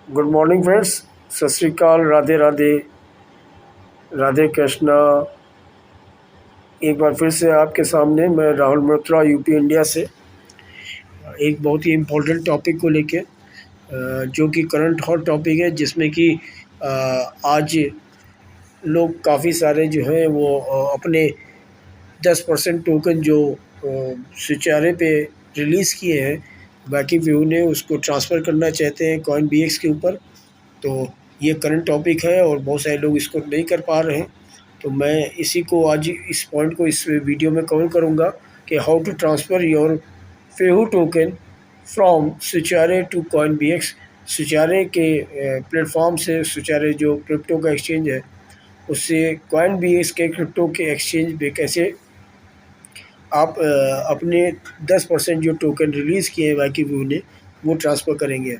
Good morning friends. सत श्री अकाल, राधे राधे, राधे कृष्णा। एक बार फिर से आपके सामने मैं राहुल मल्होत्रा यूपी इंडिया से एक बहुत ही इम्पोर्टेंट टॉपिक को लेके जो कि करंट हॉट टॉपिक है, जिसमें कि आज लोग काफ़ी सारे जो हैं वो अपने 10% टोकन जो स्विचारे पे रिलीज़ किए हैं, बाकी व्यू ने उसको ट्रांसफ़र करना चाहते हैं कॉइन बीएक्स के ऊपर। तो ये करंट टॉपिक है और बहुत सारे लोग इसको नहीं कर पा रहे हैं। तो मैं इसी को आज इस पॉइंट को इस वीडियो में कवर करूँगा कि how to transfer your Fehu token from स्विचारे टू कॉइन बीएक्स। स्विचारे के प्लेटफॉर्म से, स्विचारे जो क्रिप्टो का एक्सचेंज है, उससे कॉइन बीएक्स के क्रिप्टो के एक्सचेंज पे कैसे आप अपने 10% जो टोकन रिलीज़ किए हैं बाकी व्यू ने, वो ट्रांसफ़र करेंगे।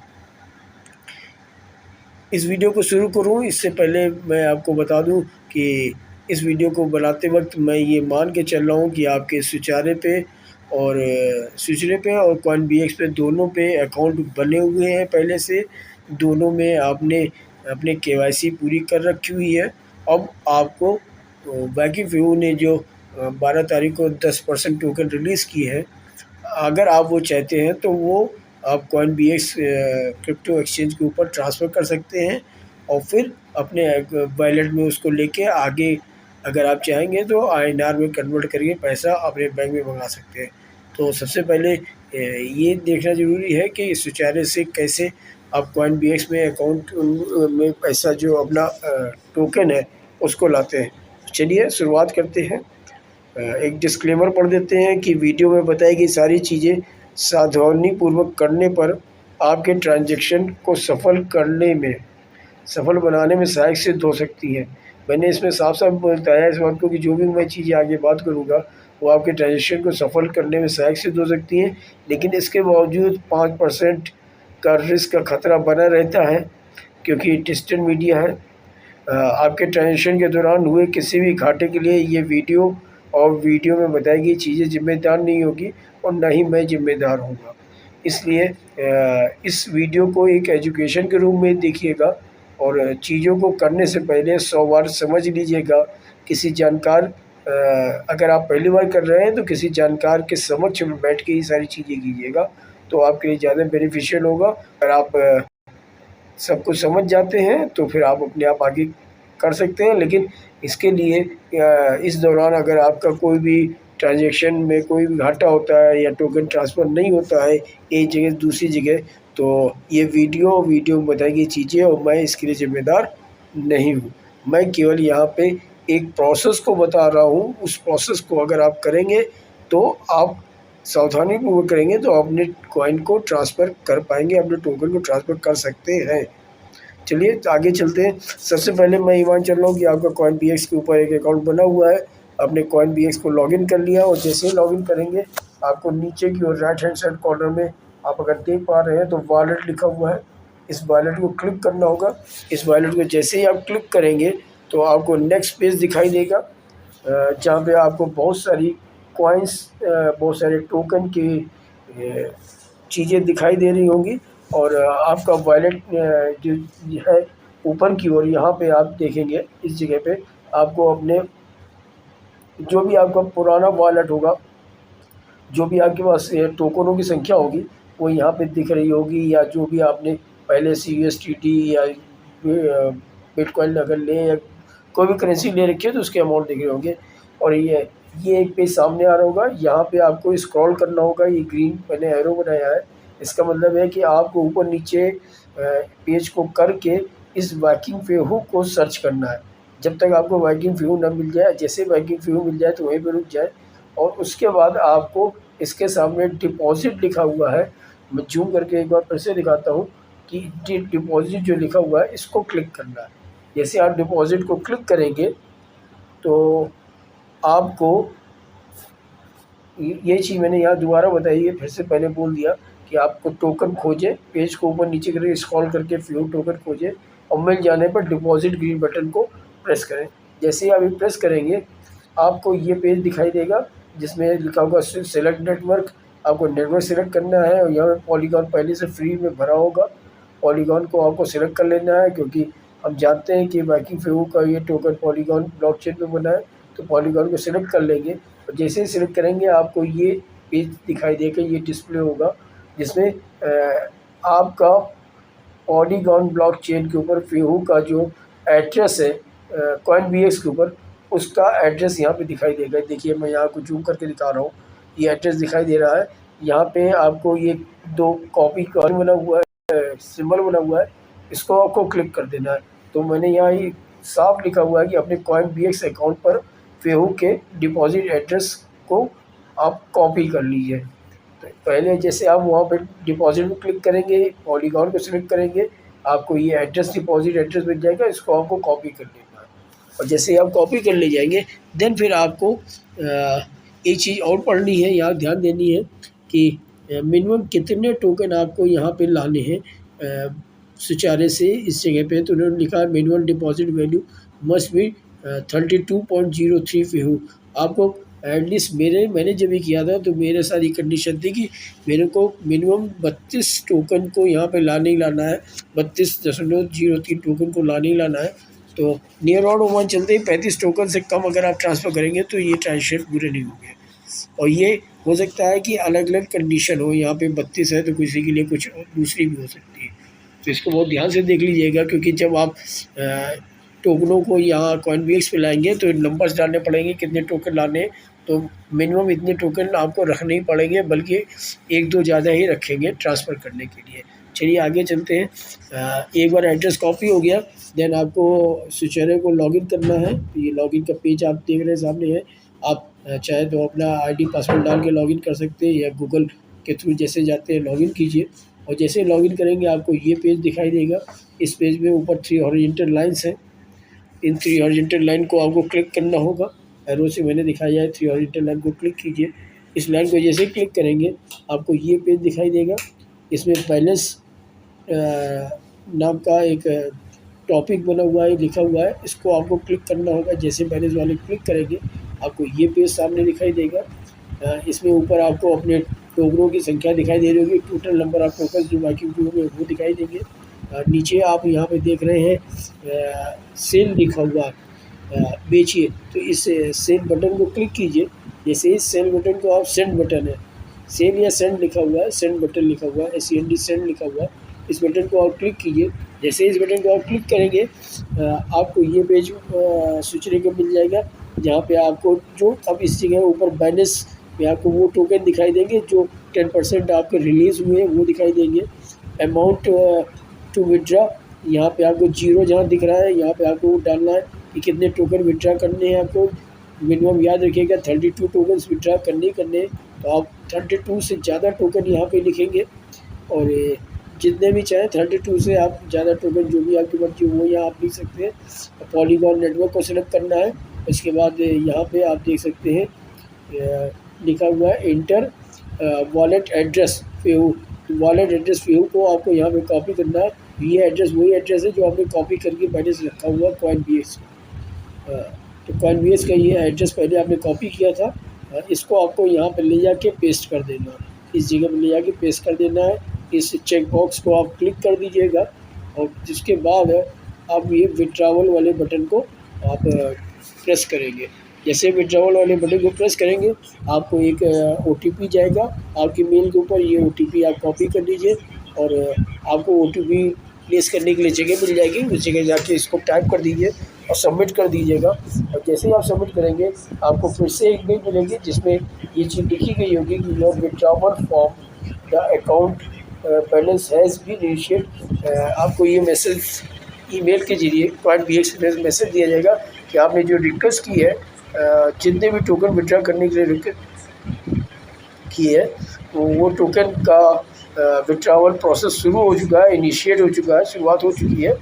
इस वीडियो को शुरू करूँ इससे पहले मैं आपको बता दूं कि इस वीडियो को बनाते वक्त मैं ये मान के चल रहा हूँ कि आपके स्विचारे पे और स्विचरे पे और कॉइन बीएक्स पे दोनों पे अकाउंट बने हुए हैं पहले से। दोनों में आपने अपने केवाईसी पूरी कर रखी हुई है। अब आपको बाकी व्यू ने जो 12 तारीख को 10% टोकन रिलीज़ की है, अगर आप वो चाहते हैं तो वो आप कॉइन बीएक्स क्रिप्टो एक्सचेंज के ऊपर ट्रांसफ़र कर सकते हैं और फिर अपने वॉलेट में उसको लेके आगे अगर आप चाहेंगे तो आईएनआर में कन्वर्ट करके पैसा अपने बैंक में मंगा सकते हैं। तो सबसे पहले ये देखना ज़रूरी है कि इस विचारे से कैसे आप कॉइन बीएक्स में अकाउंट में पैसा जो अपना टोकन है उसको लाते हैं। चलिए शुरुआत करते हैं। एक डिस्क्लेमर पढ़ देते हैं कि वीडियो में बताई गई सारी चीज़ें सावधानीपूर्वक करने पर आपके ट्रांजैक्शन को सफल बनाने में सहायक सिद्ध हो सकती है। मैंने इसमें साफ साफ बताया इस बात को कि जो भी मैं चीज़ें आगे बात करूँगा वो आपके ट्रांजैक्शन को सफल करने में सहायक सिद्ध हो सकती हैं, लेकिन इसके बावजूद 5% का रिस्क का खतरा बना रहता है, क्योंकि डिजिटल मीडिया है। आपके ट्रांजैक्शन के दौरान हुए किसी भी घाटे के लिए ये वीडियो में बताई गई चीज़ें जिम्मेदार नहीं होगी और ना ही मैं जिम्मेदार हूँगा। इसलिए इस वीडियो को एक एजुकेशन के रूप में देखिएगा और चीज़ों को करने से पहले 100 बार समझ लीजिएगा। किसी जानकार अगर आप पहली बार कर रहे हैं तो किसी जानकार के समक्ष बैठ के ये सारी चीज़ें कीजिएगा, तो आपके लिए ज़्यादा बेनिफिशियल होगा। अगर आप सब कुछ समझ जाते हैं तो फिर आप अपने आप आगे कर सकते हैं, लेकिन इसके लिए इस दौरान अगर आपका कोई भी ट्रांजैक्शन में कोई भी घाटा होता है या टोकन ट्रांसफ़र नहीं होता है एक जगह से दूसरी जगह, तो ये वीडियो में बताई गई चीज़ें और मैं इसके लिए ज़िम्मेदार नहीं हूँ। मैं केवल यहाँ पे एक प्रोसेस को बता रहा हूँ। उस प्रोसेस को अगर आप करेंगे तो आप सावधानीपूर्वक करेंगे तो अपने कॉइन को ट्रांसफ़र कर पाएंगे, अपने टोकन को ट्रांसफ़र कर सकते हैं। चलिए आगे चलते हैं। सबसे पहले मैं ये मान चल रहा हूँ कि आपका कॉइन बीएक्स के ऊपर एक अकाउंट बना हुआ है। आपने कॉइन बीएक्स को लॉगिन कर लिया और जैसे ही लॉगिन करेंगे आपको नीचे की ओर राइट हैंड साइड कॉर्नर में आप अगर देख पा रहे हैं तो वॉलेट लिखा हुआ है। इस वॉलेट को क्लिक करना होगा। इस वॉलेट को जैसे ही आप क्लिक करेंगे तो आपको नेक्स्ट पेज दिखाई देगा, जहाँ पे आपको बहुत सारी कॉइन्स, बहुत सारे टोकन की चीज़ें दिखाई दे रही होंगी और आपका वॉलेट जो है ऊपर की ओर यहाँ पे आप देखेंगे। इस जगह पे आपको अपने जो भी आपका पुराना वॉलेट होगा, जो भी आपके पास टोकनों की संख्या होगी वो यहाँ पे दिख रही होगी, या जो भी आपने पहले से यूएसडीटी या बिटकॉइन अगर ले या कोई भी करेंसी ले रखी है तो उसके अमाउंट दिख रहे होंगे। और ये एक पेज सामने आ रहा होगा, यहाँ पे आपको स्क्रॉल करना होगा। ये ग्रीन मैंने एरो बनाया है, इसका मतलब है कि आपको ऊपर नीचे पेज को करके इस वर्किंग फेहू को सर्च करना है। जब तक आपको वर्किंग फेहू ना मिल जाए, जैसे वर्किंग फेहू मिल जाए तो वहीं पर रुक जाए और उसके बाद आपको इसके सामने डिपॉजिट लिखा हुआ है। मैं जूम करके एक बार फिर से दिखाता हूँ कि डिपॉजिट जो लिखा हुआ है इसको क्लिक करना है। जैसे आप डिपॉजिट को क्लिक करेंगे तो आपको ये चीज़ मैंने यहाँ दोबारा बताई है, फिर से पहले बोल दिया कि आपको टोकन खोजें, पेज को ऊपर नीचे करके स्क्रॉल करके फ्यू टोकन खोजें और मिल जाने पर डिपॉजिट ग्रीन बटन को प्रेस करें। जैसे ही आप ये प्रेस करेंगे आपको ये पेज दिखाई देगा जिसमें लिखा होगा सेलेक्ट नेटवर्क। आपको नेटवर्क सेलेक्ट करना है और यहाँ पर पॉलीगॉन पहले से फ्री में भरा होगा पॉलीगॉन को आपको सिलेक्ट कर लेना है, क्योंकि हम जानते हैं कि बाकी फेहू का ये टोकन पॉलीगॉन ब्लॉकचेन पे बना है। तो पॉलीगॉन को सिलेक्ट कर लेंगे और जैसे ही सिलेक्ट करेंगे आपको ये पेज दिखाई देगा, ये डिस्प्ले होगा जिसमें आपका पॉलीगॉन ब्लॉकचेन के ऊपर फेहू का जो एड्रेस है CoinBX के ऊपर, उसका एड्रेस यहाँ पे दिखाई देगा। देखिए मैं यहाँ को जूम करके दिखा रहा हूँ, ये एड्रेस दिखाई दे रहा है। यहाँ पे आपको ये 2 कॉपी का बना हुआ है, सिंबल बना हुआ है, इसको आपको क्लिक कर देना है। तो मैंने यहाँ ये साफ लिखा हुआ है कि अपने CoinBX अकाउंट पर फेहू के डिपॉजिट एड्रेस को आप कॉपी कर लीजिए। तो पहले जैसे आप वहाँ पे डिपॉजिट में क्लिक करेंगे, पॉलीगॉन को सिलेक्ट करेंगे, आपको ये एड्रेस डिपॉजिट एड्रेस मिल जाएगा, इसको आपको कॉपी कर लेना है। और जैसे ही आप कॉपी कर ले जाएंगे देन फिर आपको एक चीज़ और पढ़नी है, यहाँ ध्यान देनी है कि मिनिमम कितने टोकन आपको यहाँ पे लाने हैं सुचारे से इस जगह पे। तो उन्होंने लिखा है minimum deposit value must be 32.03 फेहू। आपको एटलीस्ट मैंने जब ये किया था तो मेरे साथ ये कंडीशन थी कि मेरे को मिनिमम 32 टोकन को यहाँ पे लाने ही लाना है, 32.03 टोकन को लाने ही लाना है। तो नियर अबाउट वन चलते ही 35 टोकन से कम अगर आप ट्रांसफ़र करेंगे तो ये ट्रांजेक्शन पूरे नहीं होंगे। और ये हो सकता है कि अलग अलग कंडीशन हो, यहाँ पे 32 है तो किसी के लिए कुछ दूसरी भी हो सकती है। तो इसको बहुत ध्यान से देख लीजिएगा, क्योंकि जब आप टोकनों को यहाँ CoinBX पे लाएंगे तो नंबर्स डालने पड़ेंगे कितने टोकन लाने हैं। तो मिनिमम इतने टोकन आपको रखने ही पड़ेंगे, बल्कि 1-2 ज़्यादा ही रखेंगे ट्रांसफ़र करने के लिए। चलिए आगे चलते हैं। एक बार एड्रेस कॉपी हो गया देन आपको सुचारे को लॉगिन करना है। तो ये लॉगिन का पेज आप देख रहे हैं सामने है। आप चाहे तो अपना आईडी पासवर्ड डाल के लॉगिन कर सकते हैं, या गूगल के थ्रू जैसे जाते हैं लॉगिन कीजिए। और जैसे लॉगिन करेंगे आपको ये पेज दिखाई देगा। इस पेज में ऊपर 3 हॉरिजॉन्टल लाइन्स हैं, इन 3 हॉरिजॉन्टल लाइन को आपको क्लिक करना होगा। एरो से मैंने दिखाया है, 3 हॉरिजॉन्टल लाइन को क्लिक कीजिए। इस लाइन को जैसे क्लिक करेंगे आपको ये पेज दिखाई देगा। इसमें बैलेंस नाम का एक टॉपिक बना हुआ है, लिखा हुआ है, इसको आपको क्लिक करना होगा। जैसे बैलेंस वाले क्लिक करेंगे आपको ये पेज सामने दिखाई देगा। इसमें ऊपर आपको अपने टोकनों की संख्या दिखाई दे रही होगी, टोटल नंबर ऑफ टोकन जो बाकी होंगे वो दिखाई देंगे। नीचे आप यहाँ पे देख रहे हैं सेल लिखा हुआ बेचिए, तो इस सेल बटन को क्लिक कीजिए। जैसे इस सेल बटन को आप सेंड बटन है, सेल या सेंड लिखा हुआ है, सेंड बटन लिखा हुआ है, SEND सेंड लिखा हुआ है, इस बटन को आप क्लिक कीजिए। जैसे इस बटन को आप क्लिक करेंगे आपको ये पेज सूचने को मिल जाएगा, जहाँ पे आपको जो अब इस जगह ऊपर बैलेंस में आपको वो टोकन दिखाई देंगे जो 10% आपके रिलीज़ हुए हैं वो दिखाई देंगे। अमाउंट टू विड्रा, यहाँ पे आपको 0 जहाँ दिख रहा है यहाँ पे आपको डालना है कि कितने टोकन विड्रा करने हैं आपको। मिनिमम याद रखिएगा 32 टोकन विड्रा करने हैं, तो आप 32 से ज़्यादा टोकन यहाँ पे लिखेंगे, और जितने भी चाहें 32 से आप ज़्यादा टोकन जो भी आपकी मर्जी वो यहाँ आप लिख सकते हैं। पॉलीगॉन नेटवर्क को सिलेक्ट करना है। इसके बाद यहाँ पे आप देख सकते हैं लिखा हुआ है enter wallet address Fehu. Wallet address Fehu को आपको यहाँ पे कॉपी करना है। ये एड्रेस वही एड्रेस है जो आपने कॉपी करके पहले से रखा हुआ CoinBX। तो CoinBX का ये एड्रेस पहले आपने कॉपी किया था, इसको आपको यहाँ पर ले जाके पेस्ट कर देना है, इस जगह पर ले जाके पेस्ट कर देना है। इस चेक बॉक्स को आप क्लिक कर दीजिएगा, और जिसके बाद आप ये विड्रॉवल वाले बटन को आप प्रेस करेंगे। जैसे विड्रॉवल वाले बटन को प्रेस करेंगे आपको एक OTP जाएगा आपके मेल के ऊपर। ये OTP आप कॉपी कर लीजिए, और आपको OTP प्लेस करने के लिए जगह मिल जाएगी, उस जगह जाके इसको टाइप कर दीजिए और सबमिट कर दीजिएगा। और जैसे ही आप सबमिट करेंगे आपको फिर से एक मेल मिलेगी जिसमें ये चीज़ लिखी गई होगी कि your withdrawal form the account balance has been initiate. आपको ये मैसेज ईमेल के जरिए CoinBX से मैसेज दिया जाएगा कि आपने जो रिक्वेस्ट की है, जितने भी टोकन विड्रॉ करने के लिए रिक्वेस्ट की है वो टोकन का विड्रॉवल प्रोसेस शुरू हो चुका है, इनिशिएट हो चुका है, शुरुआत हो चुकी है।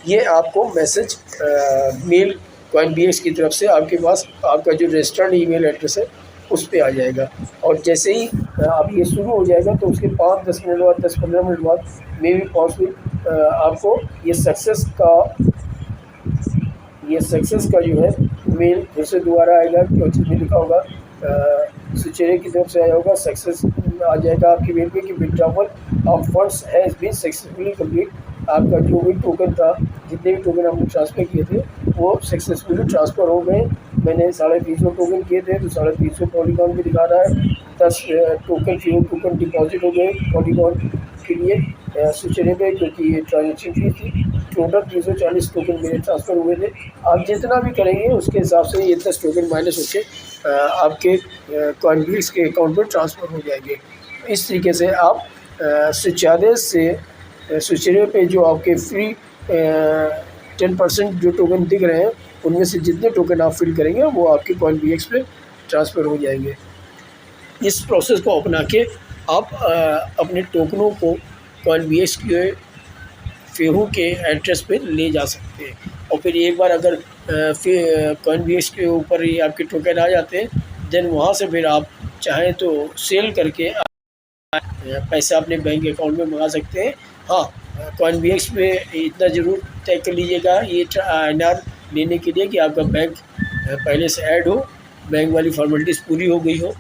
ये आपको मैसेज मेल CoinBX की तरफ से आपके पास आपका जो रजिस्टर्ड ईमेल एड्रेस है उस पर आ जाएगा। और जैसे ही अब ये शुरू हो जाएगा तो उसके 5-10 मिनट बाद, 10-15 मिनट बाद मे भी पॉसिबल आपको ये सक्सेस का जो है मेल फिर से दोबारा आएगा, क्योंकि इसमें लिखा होगा सुचेरे की तरफ से आया होगा, सक्सेस आ जाएगा आपकी मेल पे कि withdrawal of funds has been successfully complete. आपका जो भी टोकन था, जितने भी टोकन आपने ट्रांसफ़र किए थे वो सक्सेसफुली ट्रांसफ़र हो गए। मैंने 350 टोकन किए थे तो 350 पॉलीगॉन भी दिखा रहा है। 10 टोकन फ्यू टोकन डिपॉजिट हो गए पॉलीगॉन के लिए स्विचने पे, क्योंकि ये ट्रांजेक्शन फी थी। टोटल 340 टोकन मेरे ट्रांसफ़र हुए थे। आप जितना भी करेंगे उसके हिसाब से ये 10 टोकन माइनस होके आपके कॉइनबेस के अकाउंट में ट्रांसफ़र हो जाएंगे। इस तरीके से आप स्विचारे से स्विचरे पे जो आपके फ्री 10% जो टोकन दिख रहे हैं उनमें से जितने टोकन आप फिल करेंगे वो आपके कॉइनबेस पे ट्रांसफ़र हो जाएंगे। इस प्रोसेस को अपना के आप अपने टोकनों को कॉइनबेस के फेहू के एड्रेस पे ले जा सकते हैं। और फिर एक बार अगर कॉइनबेस के ऊपर ही आपके टोकन आ जाते हैं, देन वहाँ से फिर आप चाहें तो सेल करके पैसा अपने बैंक अकाउंट में मंगा सकते हैं। हाँ, कॉइनबेस पे इतना ज़रूर तय कर लीजिएगा ये INR लेने के लिए कि आपका बैंक पहले से ऐड हो, बैंक वाली फॉर्मेलिटीज़ पूरी हो गई हो।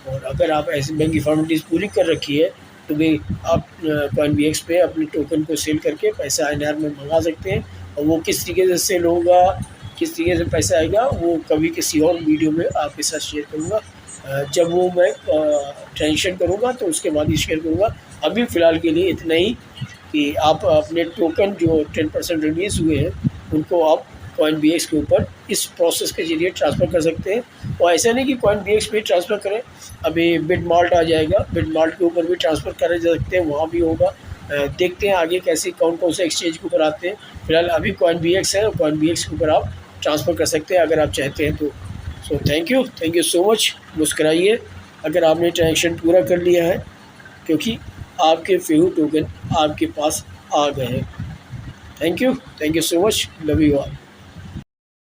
और अगर आप ऐसी बैंक की फॉर्मेलिटीज़ पूरी कर रखी है तो भी आप कॉइनबेस पे अपने टोकन को सेल करके पैसा INR में मंगा सकते हैं। और वो किस तरीके से सेल होगा, किस तरीके से पैसा आएगा, वो कभी किसी और वीडियो में आपके साथ शेयर करूँगा। जब वो मैं ट्रांजेक्शन करूँगा तो उसके बाद ही शेयर करूँगा। अभी फ़िलहाल के लिए इतना ही कि आप अपने टोकन जो 10% रिलीज़ हुए हैं उनको आप कॉइनबेस के ऊपर इस प्रोसेस के ज़रिए ट्रांसफ़र कर सकते हैं। और ऐसा नहीं कि कॉइनबेस पे ट्रांसफ़र करें, अभी बिटमार्ट आ जाएगा, बिटमार्ट के ऊपर भी ट्रांसफ़र करे जा सकते हैं, वहाँ भी होगा। देखते हैं आगे कैसे कौन से एक्सचेंज के ऊपर आते हैं। फ़िलहाल अभी कॉइनबेस है और कॉइनबेस के ऊपर आप ट्रांसफ़र कर सकते हैं अगर आप चाहते हैं तो। So thank you so much. मुस्कुराइए अगर आपने ट्रांजेक्शन पूरा कर लिया है, क्योंकि आपके फेहू टोकन आपके पास आ गए हैं। Thank you so much. Love you all.